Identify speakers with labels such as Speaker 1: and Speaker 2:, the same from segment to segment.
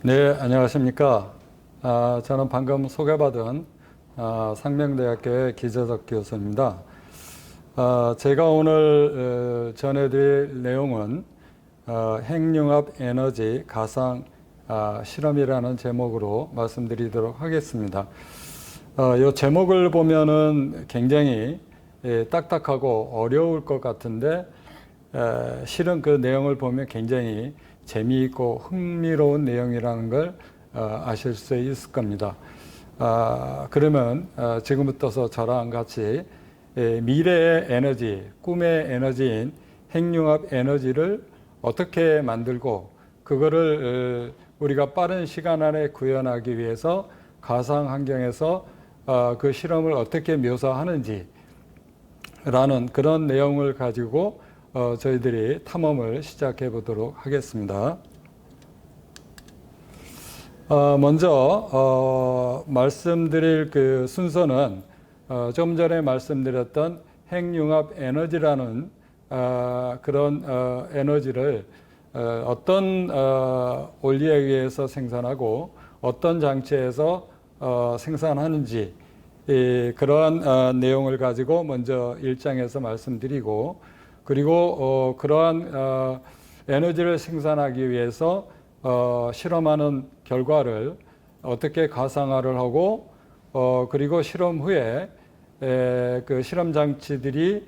Speaker 1: 네, 안녕하십니까. 저는 방금 소개받은 상명대학교의 기재석 교수입니다. 제가 오늘 전해드릴 내용은 핵융합 에너지 가상 실험이라는 제목으로 말씀드리도록 하겠습니다. 이 제목을 보면은 굉장히 딱딱하고 어려울 것 같은데 실은 그 내용을 보면 굉장히 재미있고 흥미로운 내용이라는 걸 아실 수 있을 겁니다. 그러면 지금부터 저랑 같이 미래의 에너지, 꿈의 에너지인 핵융합 에너지를 어떻게 만들고 그거를 우리가 빠른 시간 안에 구현하기 위해서 가상 환경에서 그 실험을 어떻게 묘사하는지 라는 그런 내용을 가지고 저희들이 탐험을 시작해 보도록 하겠습니다. 먼저 말씀드릴 그 순서는 좀 전에 말씀드렸던 핵융합 에너지라는 그런 에너지를 어떤 원리에 의해서 생산하고 어떤 장치에서 생산하는지 그러한 내용을 가지고 먼저 1장에서 말씀드리고, 그리고 그러한 에너지를 생산하기 위해서 실험하는 결과를 어떻게 가상화를 하고 그리고 실험 후에 그 실험 장치들이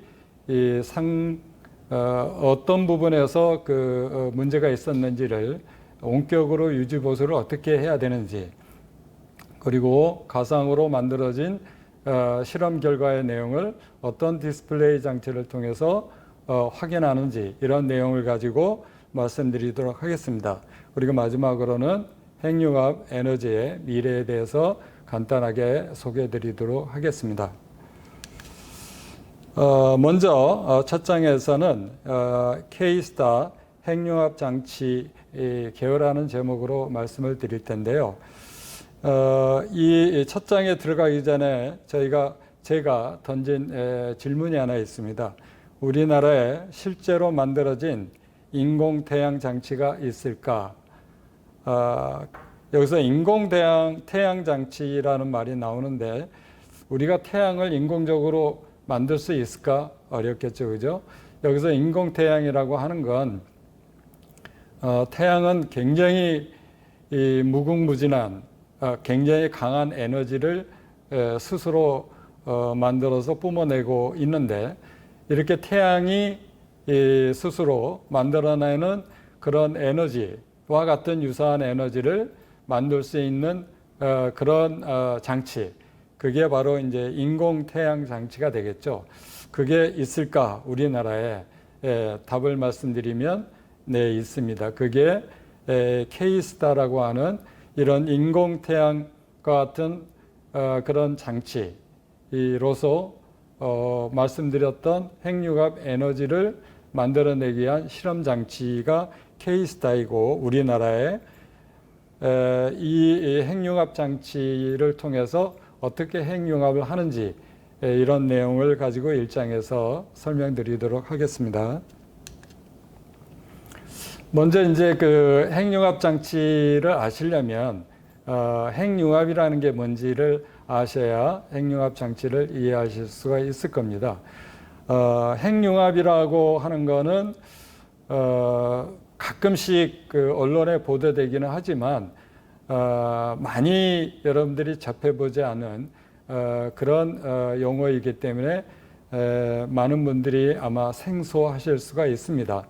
Speaker 1: 어떤 부분에서 그 문제가 있었는지를 원격으로 유지 보수를 어떻게 해야 되는지, 그리고 가상으로 만들어진 실험 결과의 내용을 어떤 디스플레이 장치를 통해서 확인하는지, 이런 내용을 가지고 말씀드리도록 하겠습니다. 그리고 마지막으로는 핵융합 에너지의 미래에 대해서 간단하게 소개해 드리도록 하겠습니다. 먼저 첫 장에서는 K-STAR 핵융합 장치 개요라는 제목으로 말씀을 드릴 텐데요. 이 첫 장에 들어가기 전에 제가 던진 질문이 하나 있습니다. 우리나라에 실제로 만들어진 인공 태양 장치가 있을까? 여기서 인공 태양 장치라는 말이 나오는데, 우리가 태양을 인공적으로 만들 수 있을까? 어렵겠죠, 그죠? 여기서 인공 태양이라고 하는 건 태양은 굉장히 무궁무진한 굉장히 강한 에너지를 스스로 만들어서 뿜어내고 있는데, 이렇게 태양이 스스로 만들어내는 그런 에너지와 같은 유사한 에너지를 만들 수 있는 그런 장치, 그게 바로 이제 인공 태양 장치가 되겠죠. 그게 있을까? 우리나라에 답을 말씀드리면 네, 있습니다. 그게 K-STAR라고 하는 이런 인공 태양과 같은 그런 장치로서 말씀드렸던 핵융합 에너지를 만들어내기 위한 실험 장치가 K-STAR이고, 우리나라에 이 핵융합 장치를 통해서 어떻게 핵융합을 하는지 이런 내용을 가지고 1장에서 설명드리도록 하겠습니다. 먼저 이제 그 핵융합 장치를 아시려면 핵융합이라는 게 뭔지를 아셔야 핵융합 장치를 이해하실 수가 있을 겁니다. 핵융합이라고 하는 거는 가끔씩 그 언론에 보도되기는 하지만 많이 여러분들이 접해보지 않은 그런 용어이기 때문에 많은 분들이 아마 생소하실 수가 있습니다.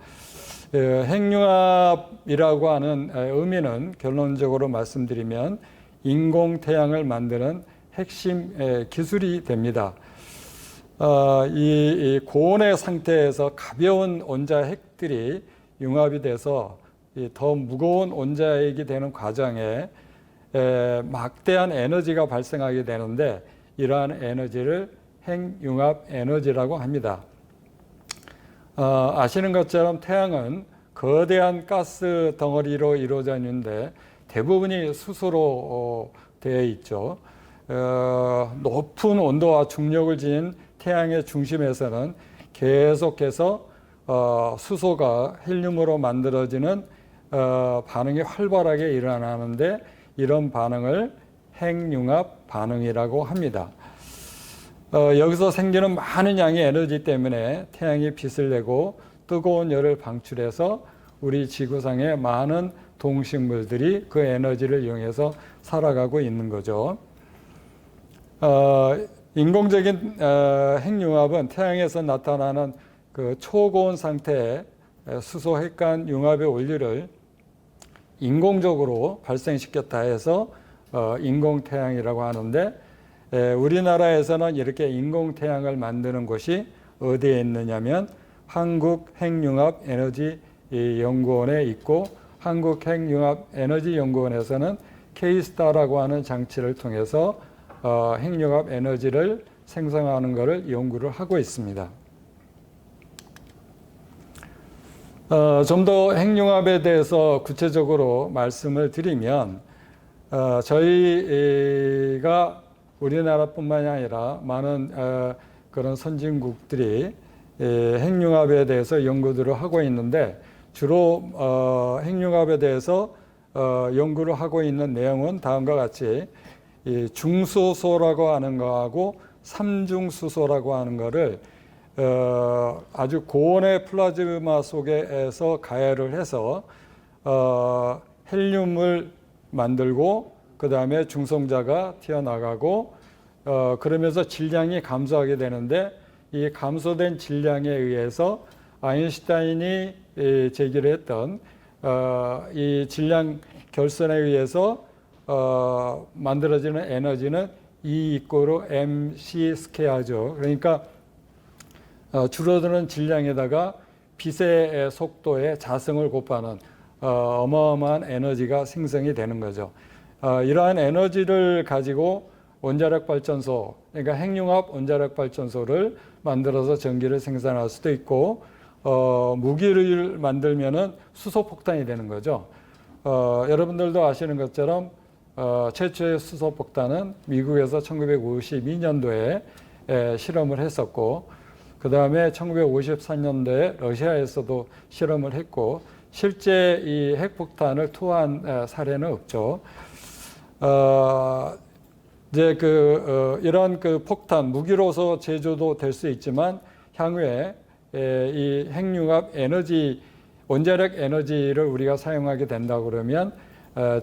Speaker 1: 핵융합이라고 하는 의미는 결론적으로 말씀드리면 인공 태양을 만드는 핵심 기술이 됩니다. 이 고온의 상태에서 가벼운 원자 핵들이 융합이 돼서 더 무거운 원자핵이 되는 과정에 막대한 에너지가 발생하게 되는데, 이러한 에너지를 핵융합 에너지라고 합니다. 아시는 것처럼 태양은 거대한 가스 덩어리로 이루어져 있는데 대부분이 수소로 되어 있죠. 높은 온도와 중력을 지닌 태양의 중심에서는 계속해서 수소가 헬륨으로 만들어지는 반응이 활발하게 일어나는데 이런 반응을 핵융합 반응이라고 합니다. 여기서 생기는 많은 양의 에너지 때문에 태양이 빛을 내고 뜨거운 열을 방출해서 우리 지구상의 많은 동식물들이 그 에너지를 이용해서 살아가고 있는 거죠. 인공적인 핵융합은 태양에서 나타나는 그 초고온 상태의 수소 핵간 융합의 원리를 인공적으로 발생시켰다 해서 인공태양이라고 하는데, 우리나라에서는 이렇게 인공태양을 만드는 곳이 어디에 있느냐면 한국핵융합에너지연구원에 있고, 한국핵융합에너지연구원에서는 K-STAR라고 하는 장치를 통해서 핵융합 에너지를 생성하는 것을 연구를 하고 있습니다. 좀 더 핵융합에 대해서 구체적으로 말씀을 드리면, 저희가 우리나라뿐만이 아니라 많은 그런 선진국들이 핵융합에 대해서 연구들을 하고 있는데, 주로 핵융합에 대해서 연구를 하고 있는 내용은 다음과 같이 이 중수소라고 하는 거하고 삼중수소라고 하는 거를 아주 고온의 플라즈마 속에서 가열을 해서 헬륨을 만들고 그 다음에 중성자가 튀어나가고 그러면서 질량이 감소하게 되는데, 이 감소된 질량에 의해서 아인슈타인이 제기를 했던 이 질량 결선에 의해서 만들어지는 에너지는 E=mc 스퀘어죠. 그러니까 줄어드는 질량에다가 빛의 속도의 자승을 곱하는 어마어마한 에너지가 생성이 되는 거죠. 이러한 에너지를 가지고 원자력 발전소, 그러니까 핵융합 원자력 발전소를 만들어서 전기를 생산할 수도 있고, 무기를 만들면은 수소폭탄이 되는 거죠. 여러분들도 아시는 것처럼 최초의 수소폭탄은 미국에서 1952년도에 실험을 했었고, 그 다음에 1954년도에 러시아에서도 실험을 했고, 실제 이 핵폭탄을 투하한 사례는 없죠. 이제 이런 폭탄, 무기로서 제조도 될 수 있지만, 향후에 이 핵융합 에너지, 원자력 에너지를 우리가 사용하게 된다 그러면,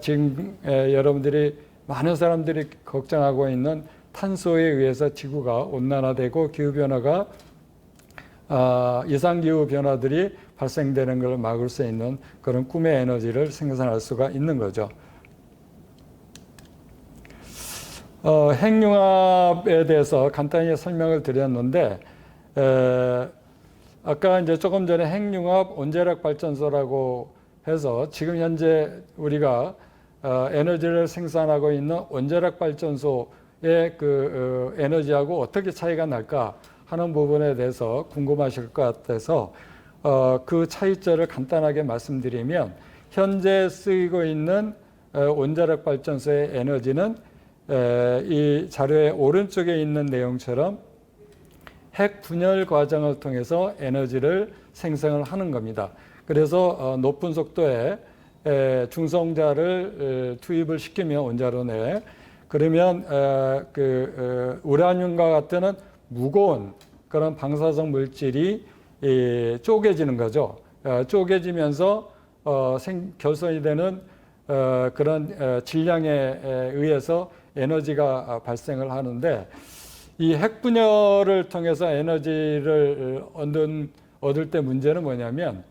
Speaker 1: 지금 여러분들이 많은 사람들이 걱정하고 있는 탄소에 의해서 지구가 온난화되고 기후변화가 이상기후 변화들이 발생되는 것을 막을 수 있는 그런 꿈의 에너지를 생산할 수가 있는 거죠. 핵융합에 대해서 간단히 설명을 드렸는데, 아까 이제 조금 전에 핵융합 원자력 발전소라고 해서 지금 현재 우리가 에너지를 생산하고 있는 원자력 발전소의 에너지하고 어떻게 차이가 날까 하는 부분에 대해서 궁금하실 것 같아서 그 차이점을 간단하게 말씀드리면, 현재 쓰이고 있는 원자력 발전소의 에너지는 이 자료의 오른쪽에 있는 내용처럼 핵 분열 과정을 통해서 에너지를 생성을 하는 겁니다. 그래서 높은 속도의 중성자를 투입을 시키면 원자로 내에, 그러면 우라늄과 같은 무거운 그런 방사성 물질이 쪼개지는 거죠. 쪼개지면서 결손이 되는 그런 질량에 의해서 에너지가 발생을 하는데, 이 핵분열을 통해서 에너지를 얻을 때 문제는 뭐냐면,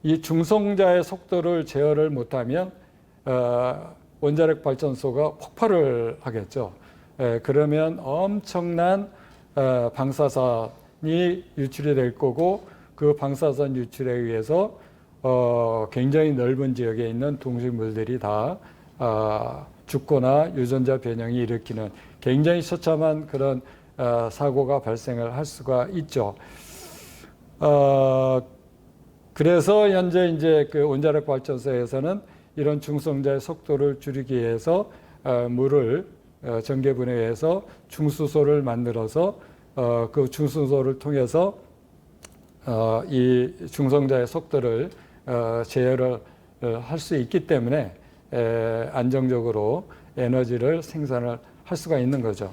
Speaker 1: 이 중성자의 속도를 제어를 못하면 원자력 발전소가 폭발을 하겠죠. 그러면 엄청난 방사선이 유출이 될 거고, 그 방사선 유출에 의해서 굉장히 넓은 지역에 있는 동식물들이 다 죽거나 유전자 변형이 일으키는 굉장히 처참한 그런 사고가 발생을 할 수가 있죠. 그래서 현재 이제 원자력 발전소에서는 이런 중성자의 속도를 줄이기 위해서 물을 전기 분해해서 중수소를 만들어서 그 중수소를 통해서 이 중성자의 속도를 제어를 할 수 있기 때문에 안정적으로 에너지를 생산을 할 수가 있는 거죠.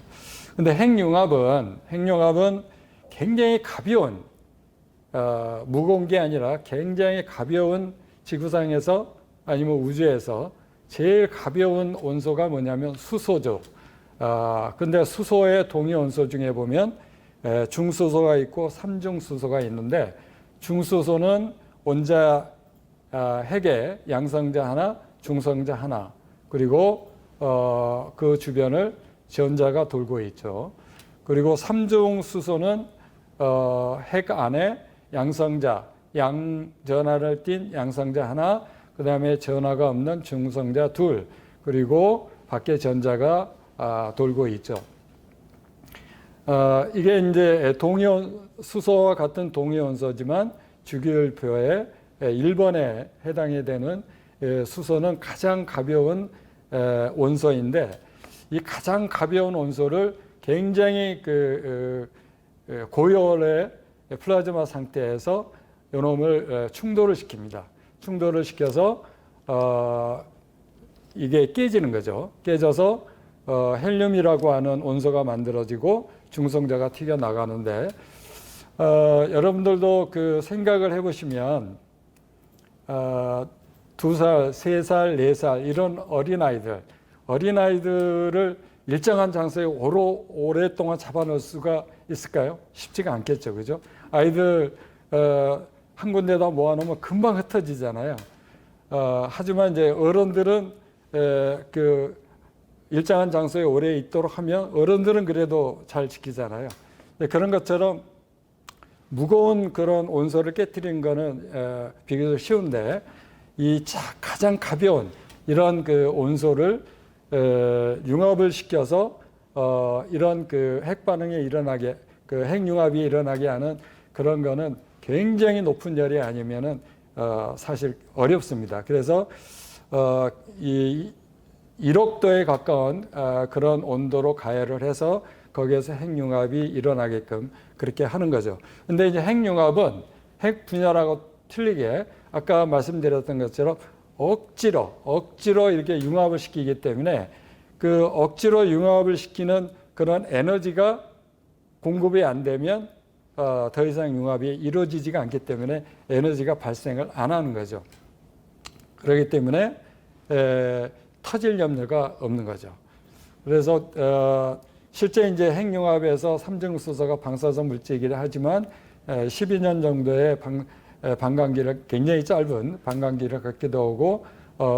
Speaker 1: 근데 핵융합은 굉장히 가벼운, 무거운 게 아니라 굉장히 가벼운, 지구상에서 아니면 우주에서 제일 가벼운 원소가 뭐냐면 수소죠. 근데 수소의 동위 원소 중에 보면 중수소가 있고 삼중수소가 있는데, 중수소는 원자 핵에 양성자 하나, 중성자 하나, 그리고 그 주변을 전자가 돌고 있죠. 그리고 삼중수소는 핵 안에 양성자, 양전하를 띤 양성자 하나, 그 다음에 전하가 없는 중성자 둘, 그리고 밖에 전자가 돌고 있죠. 이게 이제 수소와 같은 동위원소지만 주기율표에 1번에 해당이 되는 수소는 가장 가벼운 원소인데, 이 가장 가벼운 원소를 굉장히 고열의 플라즈마 상태에서 이놈을 충돌을 시킵니다. 충돌을 시켜서 이게 깨지는 거죠. 깨져서 헬륨이라고 하는 원소가 만들어지고 중성자가 튀겨나가는데, 여러분들도 그 생각을 해보시면 2살, 3살, 4살 이런 어린아이들을 일정한 장소에 오랫동안 잡아놓을 수가 있을까요? 쉽지가 않겠죠. 그죠? 아이들 한 군데다 모아놓으면 금방 흩어지잖아요. 하지만 이제 어른들은 그 일정한 장소에 오래 있도록 하면 어른들은 그래도 잘 지키잖아요. 그런 것처럼 무거운 그런 원소를 깨뜨리는 거는 비교적 쉬운데, 이 가장 가벼운 이런 그 원소를 융합을 시켜서 이런 그 핵 반응이 일어나게, 그 핵융합이 일어나게 하는 그런 거는 굉장히 높은 열이 아니면은 사실 어렵습니다. 그래서 1억 도에 가까운 그런 온도로 가열을 해서 거기에서 핵융합이 일어나게끔 그렇게 하는 거죠. 근데 이제 핵융합은 핵 분열하고 틀리게 아까 말씀드렸던 것처럼 억지로 이렇게 융합을 시키기 때문에, 그 억지로 융합을 시키는 그런 에너지가 공급이 안 되면 더 이상 융합이 이루어지지가 않기 때문에 에너지가 발생을 안 하는 거죠. 그렇기 때문에 터질 염려가 없는 거죠. 그래서 실제 이제 핵융합에서 삼중수소가 방사선 물질이긴 하지만 12년 정도의 방광기를, 굉장히 짧은 방광기를 갖기도 하고,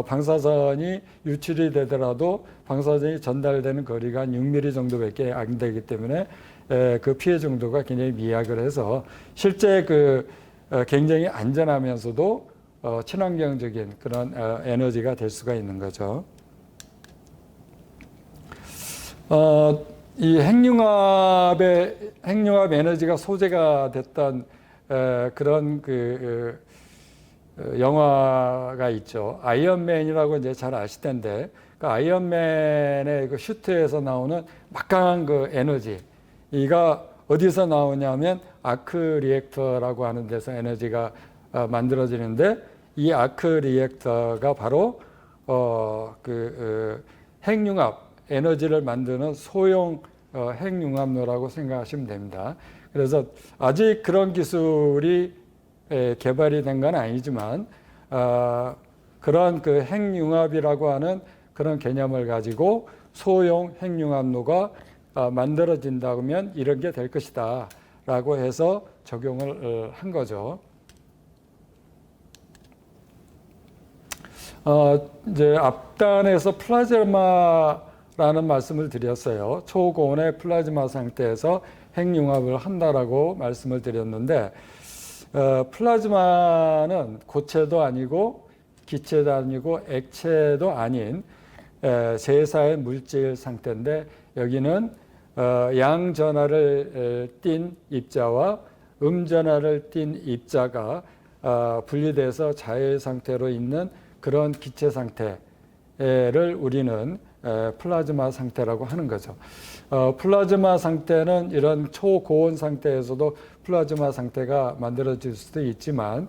Speaker 1: 방사선이 유출이 되더라도 방사선이 전달되는 거리가 한 6mm 정도밖에 안 되기 때문에 그 피해 정도가 굉장히 미약을 해서 실제 굉장히 안전하면서도 친환경적인 그런 에너지가 될 수가 있는 거죠. 이 핵융합 에너지가 소재가 됐던 그런 영화가 있죠. 아이언맨이라고 이제 잘 아실 텐데, 그 아이언맨의 그 슈트에서 나오는 막강한 그 에너지, 이가 어디서 나오냐면 아크 리액터라고 하는 데서 에너지가 만들어지는데, 이 아크 리액터가 바로 핵융합 에너지를 만드는 소형 핵융합로라고 생각하시면 됩니다. 그래서 아직 그런 기술이 개발이 된 건 아니지만 그런 그 핵융합이라고 하는 그런 개념을 가지고 소형 핵융합로가 만들어진다면 이런 게 될 것이다 라고 해서 적용을 한 거죠. 이제 앞단에서 플라즈마라는 말씀을 드렸어요. 초고온의 플라즈마 상태에서 핵융합을 한다라고 말씀을 드렸는데, 플라즈마는 고체도 아니고 기체도 아니고 액체도 아닌 제사의 물질 상태인데, 여기는 양전하를 띤 입자와 음전하를 띤 입자가 분리돼서 자유 상태로 있는 그런 기체 상태를 우리는 플라즈마 상태라고 하는 거죠. 플라즈마 상태는 이런 초고온 상태에서도 플라즈마 상태가 만들어질 수도 있지만,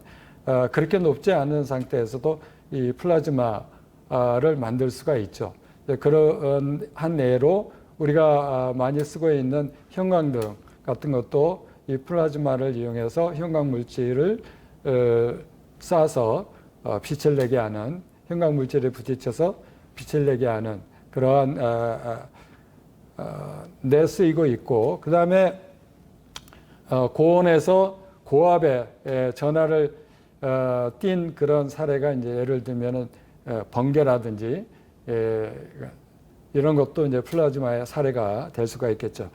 Speaker 1: 그렇게 높지 않은 상태에서도 이 플라즈마를 만들 수가 있죠. 그런 한 예로 우리가 많이 쓰고 있는 형광등 같은 것도 이 플라즈마를 이용해서 형광 물질을 쏴서 빛을 내게 하는, 형광 물질에 부딪혀서 빛을 내게 하는 그러한 데 쓰이고 있고, 그 다음에 고온에서 고압에 전하를 띈 그런 사례가 이제 예를 들면은 번개라든지 이런 것도 이제 플라즈마의 사례가 될 수가 있겠죠.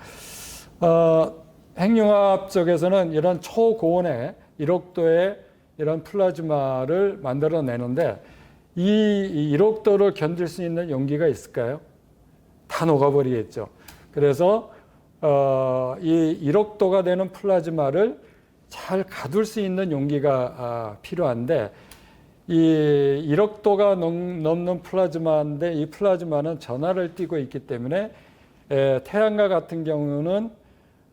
Speaker 1: 핵융합 쪽에서는 이런 초고온의 1억 도의 이런 플라즈마를 만들어내는데 이 1억 도를 견딜 수 있는 용기가 있을까요? 다 녹아버리겠죠. 그래서 이 1억 도가 되는 플라즈마를 잘 가둘 수 있는 용기가 필요한데, 이 1억 도가 넘는 플라즈마인데 이 플라즈마는 전하를 띠고 있기 때문에 태양과 같은 경우는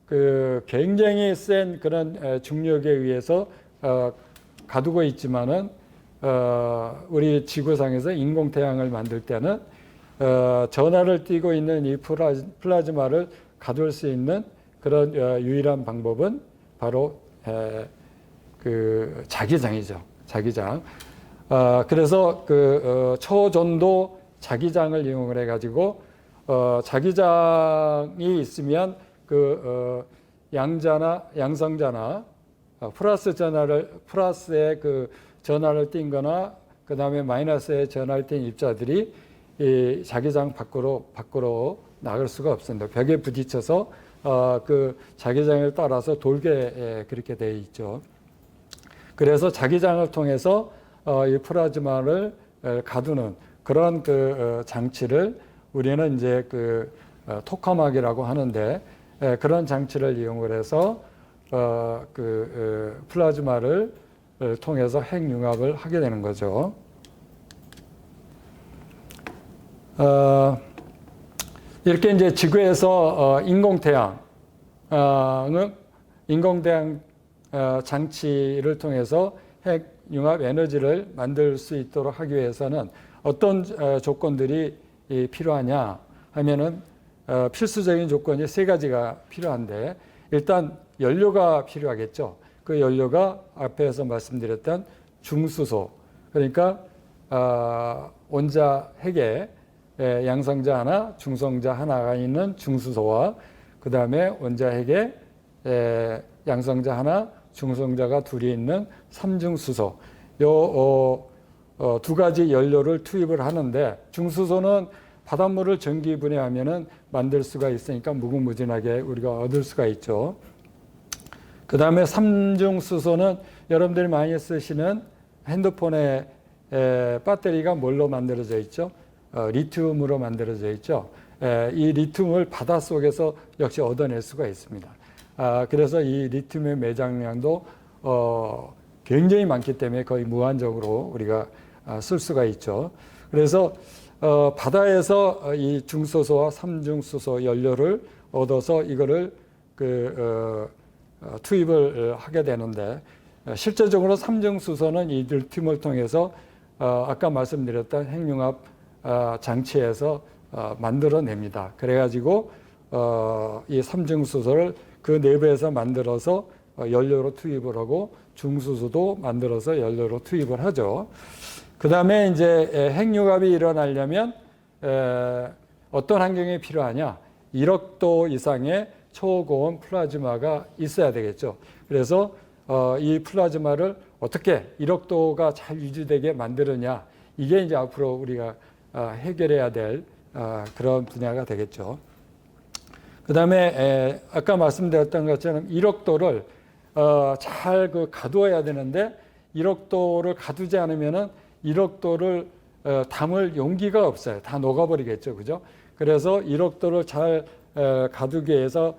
Speaker 1: 그 굉장히 센 그런 중력에 의해서 가두고 있지만은 우리 지구상에서 인공태양을 만들 때는 전하를 띠고 있는 이 플라즈마를 가둘 수 있는 그런 유일한 방법은 바로 그 자기장이죠. 자기장. 그래서 그 초전도 자기장을 이용을 해가지고 자기장이 있으면 그 양성자나 플러스의 그 전하를 띈거나 그 다음에 마이너스의 전하를 띈 입자들이 이 자기장 밖으로 나갈 수가 없습니다. 벽에 부딪혀서 그 자기장을 따라서 돌게 그렇게 되어 있죠. 그래서 자기장을 통해서 이 플라즈마를 가두는 그런 그 장치를 우리는 이제 그 토카막이라고 하는데, 그런 장치를 이용을 해서 그 플라즈마를 통해서 핵융합을 하게 되는 거죠. 이렇게 이제 지구에서 인공태양 장치를 통해서 핵융합 에너지를 만들 수 있도록 하기 위해서는 어떤 조건들이 필요하냐 하면은 필수적인 조건이 세 가지가 필요한데, 일단 연료가 필요하겠죠. 그 연료가 앞에서 말씀드렸던 중수소, 그러니까 원자 핵에 양성자 하나, 중성자 하나가 있는 중수소와 그 다음에 원자 핵에 양성자 하나, 중성자가 둘이 있는 삼중수소, 요 두 가지 연료를 투입을 하는데, 중수소는 바닷물을 전기 분해하면은 만들 수가 있으니까 무궁무진하게 우리가 얻을 수가 있죠. 그 다음에 삼중수소는 여러분들이 많이 쓰시는 핸드폰의 배터리가 뭘로 만들어져 있죠? 리튬으로 만들어져 있죠. 이 리튬을 바닷속에서 역시 얻어낼 수가 있습니다. 그래서 이 리튬의 매장량도 굉장히 많기 때문에 거의 무한적으로 우리가 쓸 수가 있죠. 그래서 바다에서 이 중수소와 삼중수소 연료를 얻어서 이거를 투입을 하게 되는데, 실제적으로 삼중수소는 이 리튬을 통해서 아까 말씀드렸던 핵융합 장치에서 만들어냅니다. 그래가지고 이 삼중수소를 그 내부에서 만들어서 연료로 투입을 하고, 중수소도 만들어서 연료로 투입을 하죠. 그 다음에 이제 핵융합이 일어나려면 어떤 환경이 필요하냐? 1억 도 이상의 초고온 플라즈마가 있어야 되겠죠. 그래서 이 플라즈마를 어떻게 1억 도가 잘 유지되게 만드느냐, 이게 이제 앞으로 우리가 해결해야 될 그런 분야가 되겠죠. 그 다음에 아까 말씀드렸던 것처럼 1억 도를 잘 가두어야 되는데, 1억 도를 가두지 않으면은 1억 도를 담을 용기가 없어요. 다 녹아버리겠죠, 그죠? 그래서 1억 도를 잘 가두기 위해서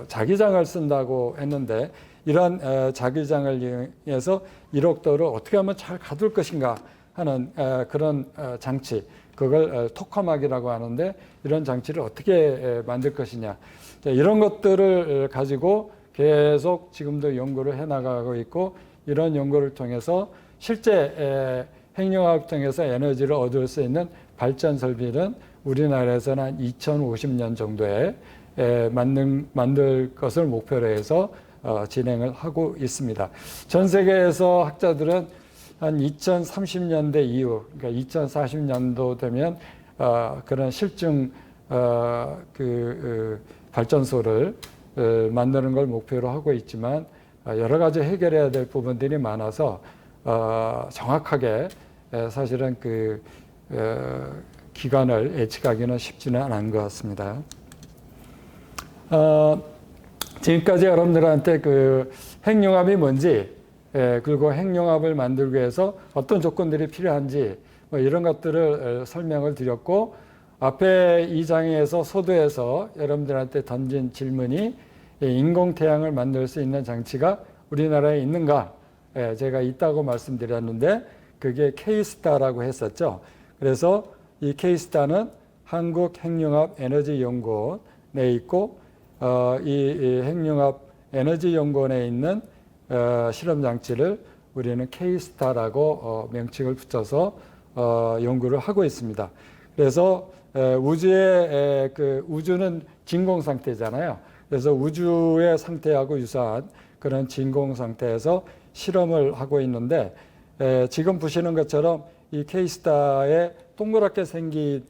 Speaker 1: 자기장을 쓴다고 했는데, 이런 자기장을 이용해서 1억 도를 어떻게 하면 잘 가둘 것인가 하는 그런 장치, 그걸 토카막이라고 하는데, 이런 장치를 어떻게 만들 것이냐, 이런 것들을 가지고 계속 지금도 연구를 해나가고 있고, 이런 연구를 통해서 실제 핵융합 통해서 에너지를 얻을 수 있는 발전 설비는 우리나라에서는 한 2050년 정도에 만들 것을 목표로 해서 진행을 하고 있습니다. 전 세계에서 학자들은 한 2030년대 이후, 그러니까 2040년도 되면 그런 실증 발전소를 만드는 걸 목표로 하고 있지만 여러 가지 해결해야 될 부분들이 많아서 정확하게 사실은 기간을 예측하기는 쉽지는 않은 것 같습니다. 지금까지 여러분들한테 핵융합이 뭔지, 그리고 핵융합을 만들기 위해서 어떤 조건들이 필요한지 뭐 이런 것들을 설명을 드렸고, 앞에 이 장에서 소도에서 여러분들한테 던진 질문이 인공태양을 만들 수 있는 장치가 우리나라에 있는가? 제가 있다고 말씀드렸는데 그게 K스타라고 했었죠. 그래서 이 K스타는 한국핵융합에너지연구원에 있고 이 핵융합 에너지연구원에 있는 실험장치를 우리는 K스타라고 명칭을 붙여서 연구를 하고 있습니다. 그래서 우주는 진공 상태잖아요. 그래서 우주의 상태하고 유사한 그런 진공 상태에서 실험을 하고 있는데, 지금 보시는 것처럼 이 K스타의 동그랗게 생긴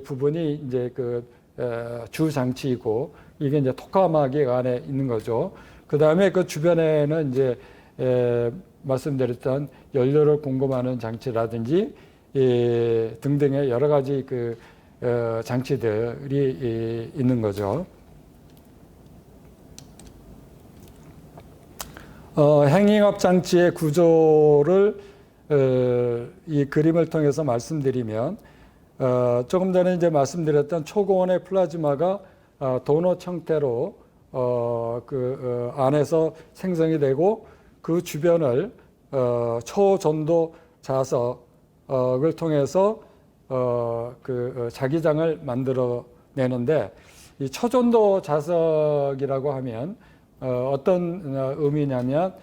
Speaker 1: 부분이 이제 주 장치이고, 이게 이제 토카마기 안에 있는 거죠. 그 다음에 그 주변에는 이제 말씀드렸던 연료를 공급하는 장치라든지 등등의 여러 가지 장치들이 있는 거죠. 핵융합 장치의 구조를 이 그림을 통해서 말씀드리면, 조금 전에 이제 말씀드렸던 초고온의 플라즈마가 도넛 형태로 안에서 생성이 되고, 그 주변을 초전도 자석을 통해서 자기장을 만들어 내는데, 이 초전도 자석이라고 하면 어떤 의미냐면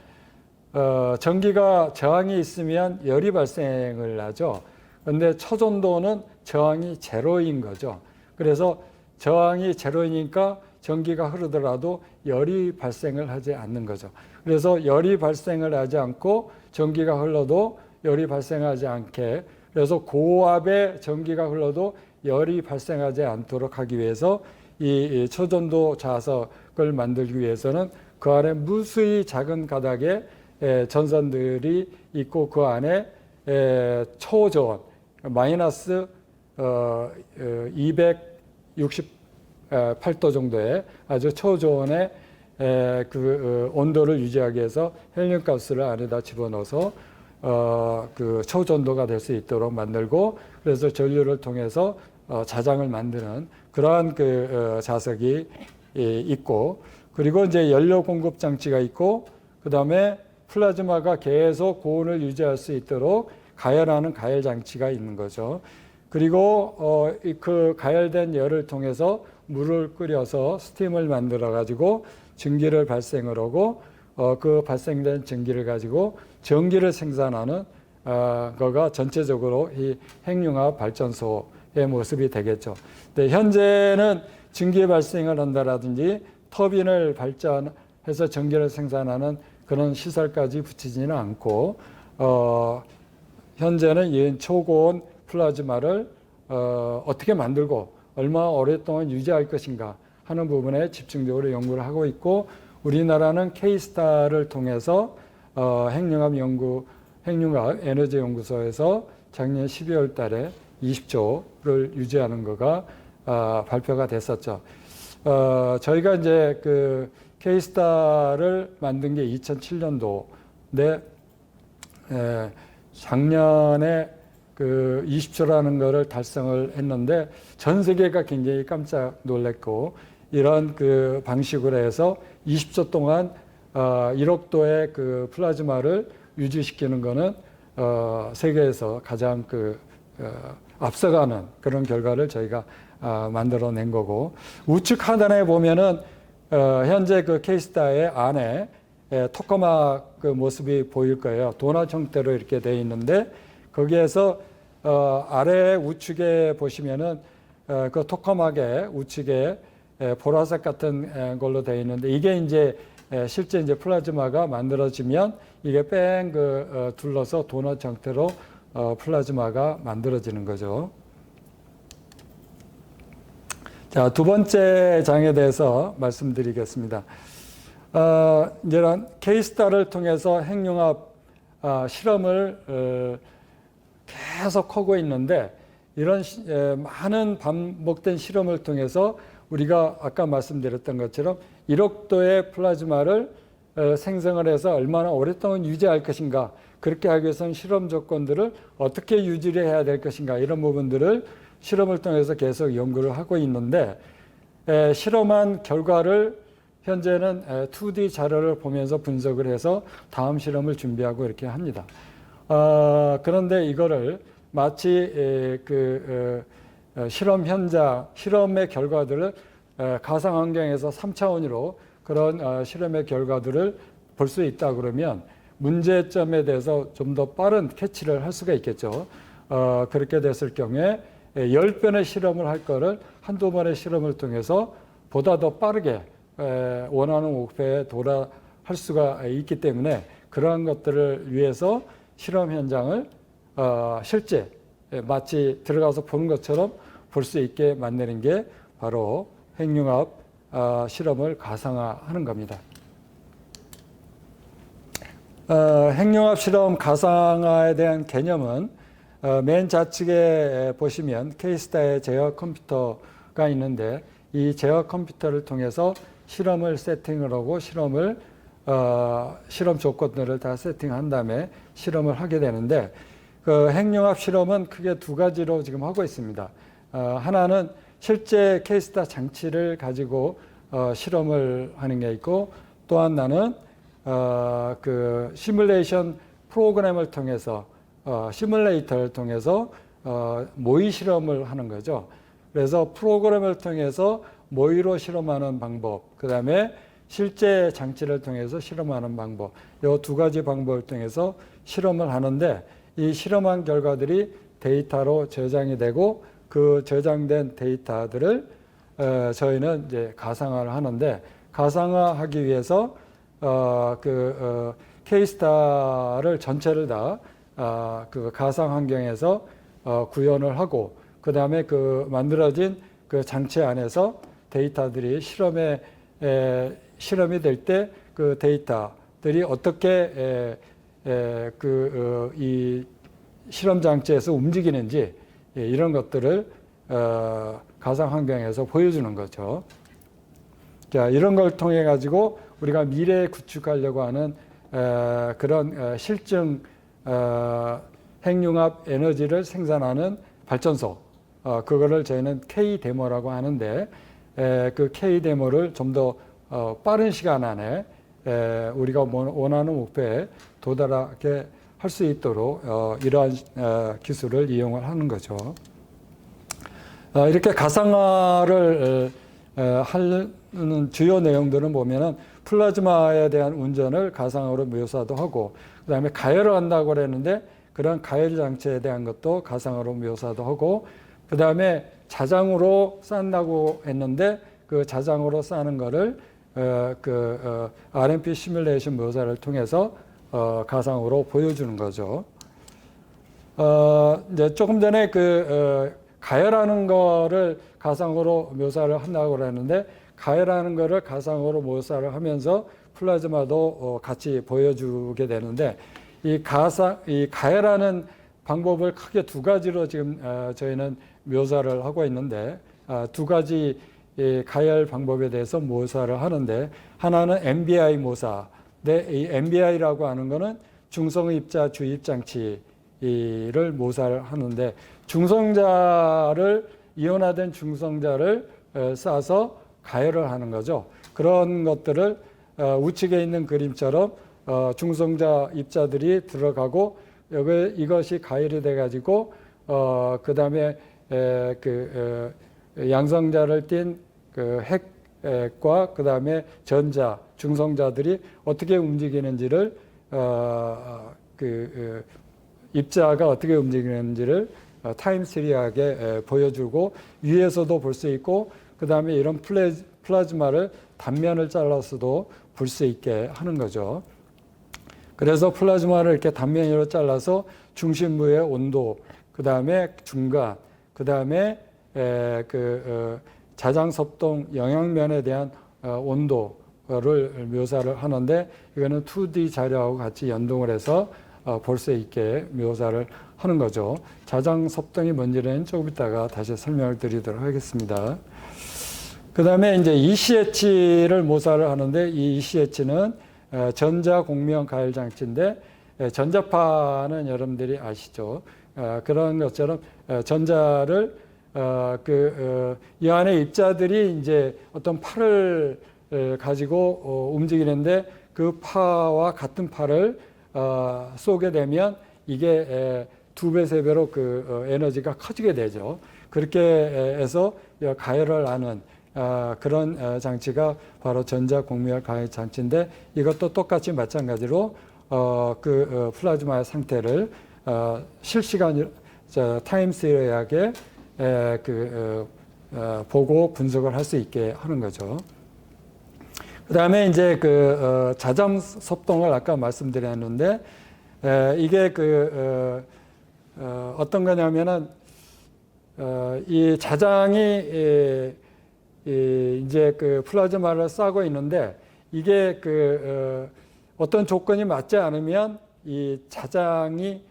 Speaker 1: 전기가 저항이 있으면 열이 발생을 하죠. 그런데 초전도는 저항이 제로인 거죠. 그래서 저항이 제로이니까 전기가 흐르더라도 열이 발생을 하지 않는 거죠. 그래서 열이 발생을 하지 않고 전기가 흘러도 열이 발생하지 않게, 그래서 고압의 전기가 흘러도 열이 발생하지 않도록 하기 위해서 이 초전도 자석을 만들기 위해서는 그 안에 무수히 작은 가닥에 전선들이 있고, 그 안에 초저온 마이너스 268도 정도의 아주 초저온의 온도를 유지하기 위해서 헬륨가스를 안에다 집어넣어서 초전도가 될 수 있도록 만들고, 그래서 전류를 통해서 자장을 만드는 그러한 자석이 있고, 그리고 이제 연료 공급 장치가 있고, 그 다음에 플라즈마가 계속 고온을 유지할 수 있도록 가열하는 가열 장치가 있는 거죠. 그리고 그 가열된 열을 통해서 물을 끓여서 스팀을 만들어 가지고 전기를 발생을 하고, 그 발생된 전기를 가지고 전기를 생산하는 거가 전체적으로 이 핵융합 발전소의 모습이 되겠죠. 근데 현재는 전기 발생을 한다라든지 터빈을 발전해서 전기를 생산하는 그런 시설까지 붙이지는 않고, 현재는 이 초고온 플라즈마를 어떻게 만들고 얼마 오랫동안 유지할 것인가 하는 부분에 집중적으로 연구를 하고 있고, 우리나라는 K스타를 통해서 핵융합 에너지 연구소에서 작년 12월 달에 20조를 유지하는 거가 발표가 됐었죠. 저희가 이제 K스타를 만든 게 2007년도인데, 작년에 20조라는 거를 달성을 했는데 전 세계가 굉장히 깜짝 놀랐고, 이런 방식으로 해서 20조 동안 1억 도의 플라즈마를 유지시키는 거는 세계에서 가장 앞서가는 그런 결과를 저희가 만들어낸 거고, 우측 하단에 보면은 현재 K스타의 안에 토카막 그 모습이 보일 거예요. 도넛 형태로 이렇게 되어 있는데 거기에서 아래 우측에 보시면은 그 토카막의 우측에 보라색 같은 걸로 되어 있는데 이게 이제 실제 이제 플라즈마가 만들어지면 이게 뺑 둘러서 도넛 형태로 플라즈마가 만들어지는 거죠. 자, 두 번째 장에 대해서 말씀드리겠습니다. 이런 K-스타를 통해서 핵융합 실험을 계속 하고 있는데 이런 많은 반복된 실험을 통해서 우리가 아까 말씀드렸던 것처럼 1억 도의 플라즈마를 생성을 해서 얼마나 오랫동안 유지할 것인가, 그렇게 하기 위해서는 실험 조건들을 어떻게 유지를 해야 될 것인가, 이런 부분들을 실험을 통해서 계속 연구를 하고 있는데 실험한 결과를 현재는 2D 자료를 보면서 분석을 해서 다음 실험을 준비하고 이렇게 합니다. 그런데 이거를 마치 실험 현장, 실험의 결과들을 가상환경에서 3차원으로 그런 실험의 결과들을 볼 수 있다 그러면 문제점에 대해서 좀 더 빠른 캐치를 할 수가 있겠죠. 그렇게 됐을 경우에 10번의 실험을 할 거를 한두 번의 실험을 통해서 보다 더 빠르게 원하는 목표에 도달할 수가 있기 때문에 그러한 것들을 위해서 실험 현장을 실제 마치 들어가서 보는 것처럼 볼 수 있게 만드는 게 바로 핵융합 실험을 가상화하는 겁니다. 핵융합 실험 가상화에 대한 개념은 맨 좌측에 보시면 K-스타의 제어 컴퓨터가 있는데 이 제어 컴퓨터를 통해서 실험을 세팅을 하고 실험 조건들을 다 세팅한 다음에 실험을 하게 되는데 그 핵융합 실험은 크게 두 가지로 지금 하고 있습니다. 하나는 실제 K-스타 장치를 가지고 실험을 하는 게 있고 또 하나는 그 시뮬레이션 프로그램을 통해서 시뮬레이터를 통해서 모의 실험을 하는 거죠. 그래서 프로그램을 통해서 모의로 실험하는 방법, 그 다음에 실제 장치를 통해서 실험하는 방법, 이 두 가지 방법을 통해서 실험을 하는데 이 실험한 결과들이 데이터로 저장이 되고 그 저장된 데이터들을 저희는 이제 가상화를 하는데 가상화하기 위해서 K-스타를 전체를 다 그 가상 환경에서 구현을 하고 그 다음에 그 만들어진 그 장치 안에서 데이터들이 실험이 될 때 그 데이터들이 어떻게 이 실험 장치에서 움직이는지 이런 것들을 가상 환경에서 보여주는 거죠. 자, 이런 걸 통해 가지고 우리가 미래에 구축하려고 하는 그런 실증 핵융합 에너지를 생산하는 발전소, 그거를 저희는 K-데모라고 하는데 그 K-데모를 좀 더 빠른 시간 안에 우리가 원하는 목표에 도달하게 할 수 있도록 이러한 기술을 이용을 하는 거죠. 이렇게 가상화를 하는 주요 내용들은 보면은 플라즈마에 대한 운전을 가상으로 묘사도 하고 그 다음에 가열을 한다고 그랬는데 그런 가열 장치에 대한 것도 가상으로 묘사도 하고 그 다음에 자장으로 쌓는다고 했는데 그 자장으로 쌓는 거를 RMP 시뮬레이션 묘사를 통해서 가상으로 보여주는 거죠. 이제 조금 전에 가열하는 거를 가상으로 묘사를 한다고 그랬는데 가열하는 거를 가상으로 묘사를 하면서 플라즈마도 같이 보여주게 되는데 이 가열하는 방법을 크게 두 가지로 지금 저희는 묘사를 하고 있는데 두 가지 가열 방법에 대해서 묘사를 하는데 하나는 MBI 묘사. 이 MBI라고 하는 거는 중성입자 주입 장치를 묘사를 하는데 이온화된 중성자를 쏴서 가열을 하는 거죠. 그런 것들을 우측에 있는 그림처럼 중성자 입자들이 들어가고 이것이 가열이 돼 가지고 그 다음에 양성자를 띤 핵 과 그다음에 전자, 중성자들이 어떻게 움직이는지를 입자가 어떻게 움직이는지를 타임 시리하게 보여주고 위에서도 볼 수 있고 그다음에 이런 플라즈마를 단면을 잘라서도 볼 수 있게 하는 거죠. 그래서 플라즈마를 이렇게 단면으로 잘라서 중심부의 온도, 그다음에 중간, 그다음에 자장섭동 영양면에 대한 온도를 묘사를 하는데 이거는 2D 자료하고 같이 연동을 해서 볼 수 있게 묘사를 하는 거죠. 자장섭동이 뭔지는 조금 이따가 다시 설명을 드리도록 하겠습니다. 그 다음에 이제 ECH를 모사를 하는데 이 ECH는 전자공명가열장치인데 전자파는 여러분들이 아시죠? 그런 것처럼 전자를 이 안에 입자들이 이제 어떤 팔을 가지고 움직이는데 그 파와 같은 팔을 쏘게 되면 이게 2배, 3배로 그 에너지가 커지게 되죠. 그렇게 해서 가열을 하는 그런 장치가 바로 전자공명열 가열 장치인데 이것도 똑같이 마찬가지로 플라즈마의 상태를 실시간 타임 시리하게 보고 분석을 할 수 있게 하는 거죠. 그 다음에 이제 자장섭동을 아까 말씀드렸는데 이게 어떤 거냐면은 이 자장이 이제 플라즈마를 쏴고 있는데 이게 어떤 조건이 맞지 않으면 이 자장이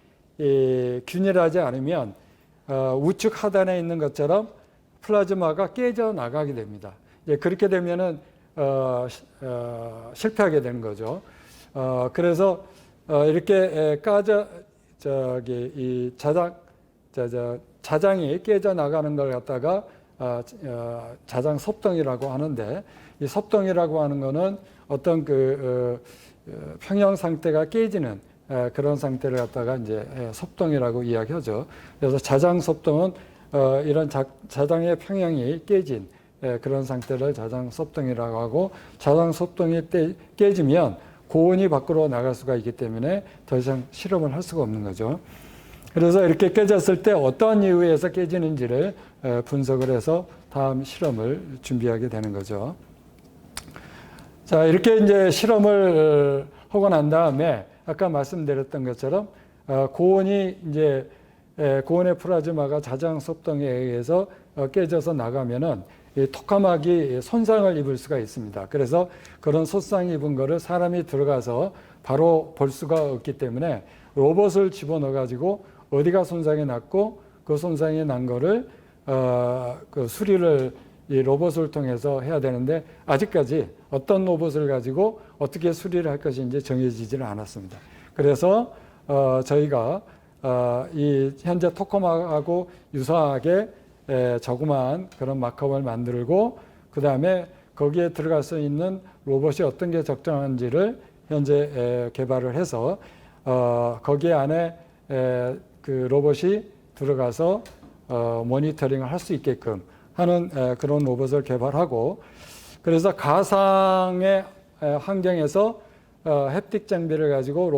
Speaker 1: 균일하지 않으면 우측 하단에 있는 것처럼 플라즈마가 깨져 나가게 됩니다. 그렇게 되면은 실패하게 되는 거죠. 그래서 이렇게 이 자장이 깨져 나가는 걸 갖다가 자장 섭동이라고 하는데 이 섭동이라고 하는 거는 어떤 평형 상태가 깨지는 그런 상태를 갖다가 이제 섭동이라고 이야기하죠. 그래서 자장 섭동은 이런 자장의 평형이 깨진 그런 상태를 자장 섭동이라고 하고 자장 섭동이 깨지면 고온이 밖으로 나갈 수가 있기 때문에 더 이상 실험을 할 수가 없는 거죠. 그래서 이렇게 깨졌을 때 어떤 이유에서 깨지는지를 분석을 해서 다음 실험을 준비하게 되는 거죠. 자, 이렇게 이제 실험을 하고 난 다음에 아까 말씀드렸던 것처럼 고온의 플라즈마가 자장 섭동에 의해서 깨져서 나가면은 이 토카막이 손상을 입을 수가 있습니다. 그래서 그런 손상 입은 거를 사람이 들어가서 바로 볼 수가 없기 때문에 로봇을 집어넣어 가지고 어디가 손상이 났고 그 손상이 난 거를 수리를 이 로봇을 통해서 해야 되는데 아직까지 어떤 로봇을 가지고 어떻게 수리를 할 것인지 정해지지는 않았습니다. 그래서 저희가 이 현재 토카막하고 유사하게 조그마한 그런 마커를 만들고 그 다음에 거기에 들어갈 수 있는 로봇이 어떤 게 적정한지를 현재 개발을 해서 거기 안에 로봇이 들어가서 모니터링을 할 수 있게끔 하는 그런 로봇을 개발하고 그래서 가상의 환경에서 햅틱 장비를 가지고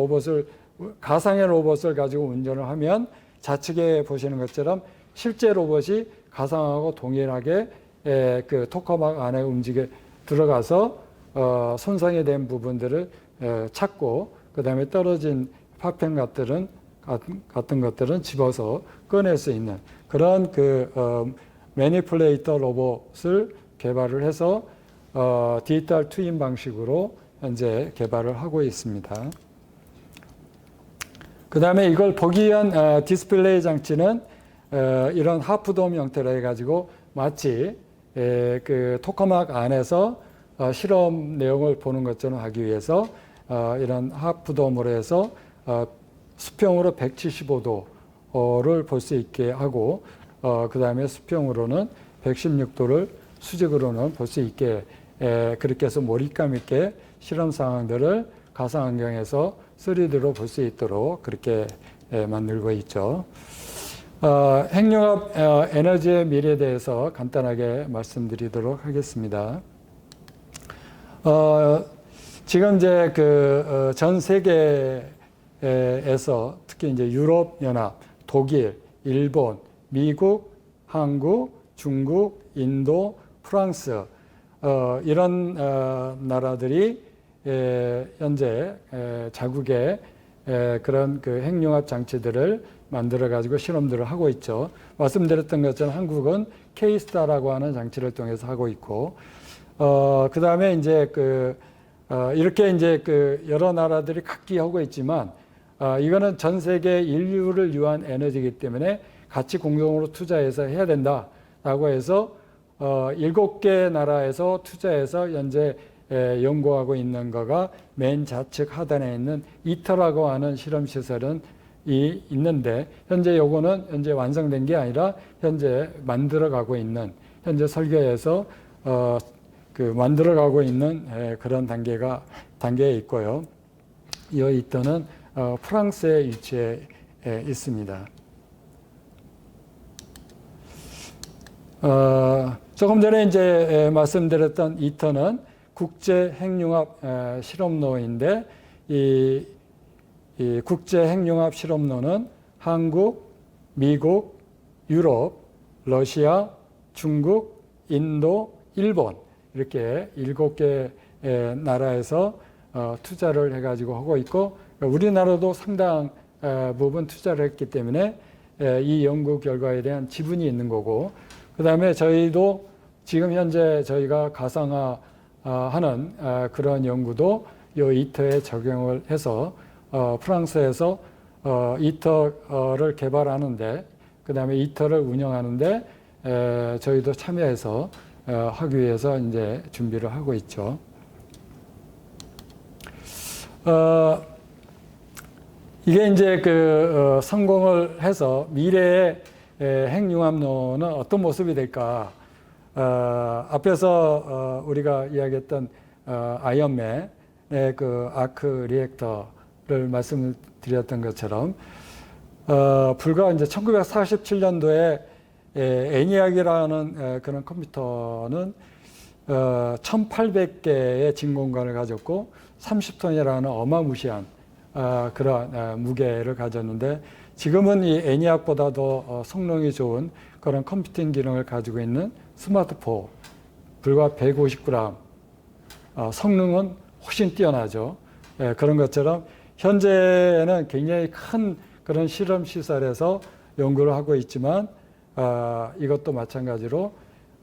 Speaker 1: 가상의 로봇을 가지고 운전을 하면 좌측에 보시는 것처럼 실제 로봇이 가상하고 동일하게 토카막 안에 들어가서 손상이 된 부분들을 찾고 그 다음에 떨어진 파편 같은 것들은 집어서 꺼낼 수 있는 그런 매니플레이터 로봇을 개발을 해서 디지털 트윈 방식으로 현재 개발을 하고 있습니다. 그 다음에 이걸 보기 위한 디스플레이 장치는 이런 하프돔 형태로 해가지고 마치 토카막 안에서 실험 내용을 보는 것처럼 하기 위해서 이런 하프돔으로 해서 수평으로 175도를 볼 수 있게 하고 그 다음에 수평으로는 116도를 수직으로는 볼 수 있게 그렇게 해서 몰입감 있게 실험 상황들을 가상환경에서 3D로 볼 수 있도록 그렇게 만들고 있죠. 핵융합 에너지의 미래에 대해서 간단하게 말씀드리도록 하겠습니다. 지금 이제 전 세계에서 특히 이제 유럽 연합, 독일, 일본, 미국, 한국, 중국, 인도, 프랑스 이런 나라들이 현재 자국의 그런 핵융합 장치들을 만들어 가지고 실험들을 하고 있죠. 말씀드렸던 것처럼 한국은 K-스타라고 하는 장치를 통해서 하고 있고, 그 다음에 이제 이렇게 이제 여러 나라들이 각기 하고 있지만, 이거는 전 세계 인류를 위한 에너지이기 때문에 같이 공동으로 투자해서 해야 된다라고 해서 7개 나라에서 투자해서 현재 연구하고 있는 거가 맨 좌측 하단에 있는 이터라고 하는 실험 시설은 있는데, 현재 요거는 현재 완성된 게 아니라 현재 만들어가고 있는, 현재 설계해서 만들어가고 있는 그런 단계에 있고요. 이 이터는 프랑스에 위치해 있습니다. 조금 전에 이제 말씀드렸던 이터는 국제 핵융합 실험로인데, 이 국제 핵융합 실험로는 한국, 미국, 유럽, 러시아, 중국, 인도, 일본 이렇게 7개 나라에서 투자를 해가지고 하고 있고, 우리나라도 상당 부분 투자를 했기 때문에 이 연구 결과에 대한 지분이 있는 거고, 그 다음에 저희도 지금 현재 저희가 가상화하는 그런 연구도 이 이터에 적용을 해서 프랑스에서 이터를 개발하는데, 그 다음에 이터를 운영하는데 저희도 참여해서 하기 위해서 이제 준비를 하고 있죠. 이게 이제 성공을 해서 미래의 핵융합로는 어떤 모습이 될까? 앞에서 우리가 이야기했던 아이언맨의 아크 리액터를 말씀을 드렸던 것처럼, 불과 이제 1947년도에 애니악이라는 그런 컴퓨터는 1800개의 진공관을 가졌고 30톤이라는 어마무시한 그런 무게를 가졌는데, 지금은 이 애니악보다 더 성능이 좋은 그런 컴퓨팅 기능을 가지고 있는 스마트폰, 불과 150g, 성능은 훨씬 뛰어나죠. 그런 것처럼 현재는 굉장히 큰 그런 실험 시설에서 연구를 하고 있지만, 이것도 마찬가지로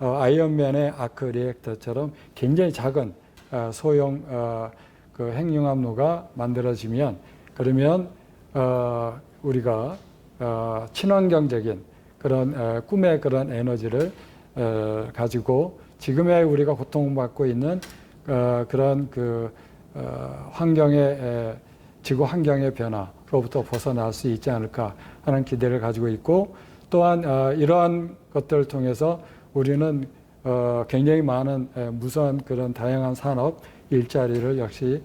Speaker 1: 아이언맨의 아크 리액터처럼 굉장히 작은 소형 핵융합로가 만들어지면, 그러면 우리가 친환경적인 그런 꿈의 그런 에너지를 가지고 지금의 우리가 고통받고 있는 그런 지구 환경의 변화로부터 벗어날 수 있지 않을까 하는 기대를 가지고 있고, 또한 이러한 것들을 통해서 우리는 굉장히 많은 무수한 그런 다양한 산업 일자리를 역시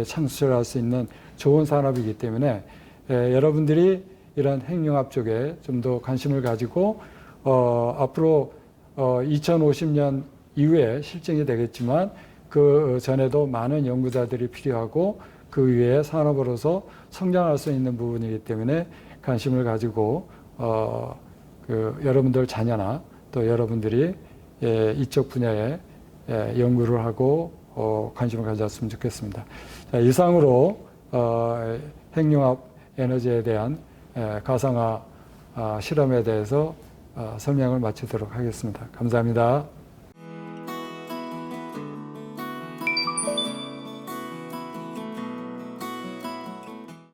Speaker 1: 창출할 수 있는 좋은 산업이기 때문에, 여러분들이 이런 핵융합 쪽에 좀 더 관심을 가지고 앞으로 2050년 이후에 실증이 되겠지만, 그 전에도 많은 연구자들이 필요하고 그 위에 산업으로서 성장할 수 있는 부분이기 때문에 관심을 가지고 여러분들 자녀나 또 여러분들이 이쪽 분야에 연구를 하고 관심을 가졌으면 좋겠습니다. 자, 이상으로 핵융합 에너지에 대한 가상화 실험에 대해서 설명을 마치도록 하겠습니다. 감사합니다.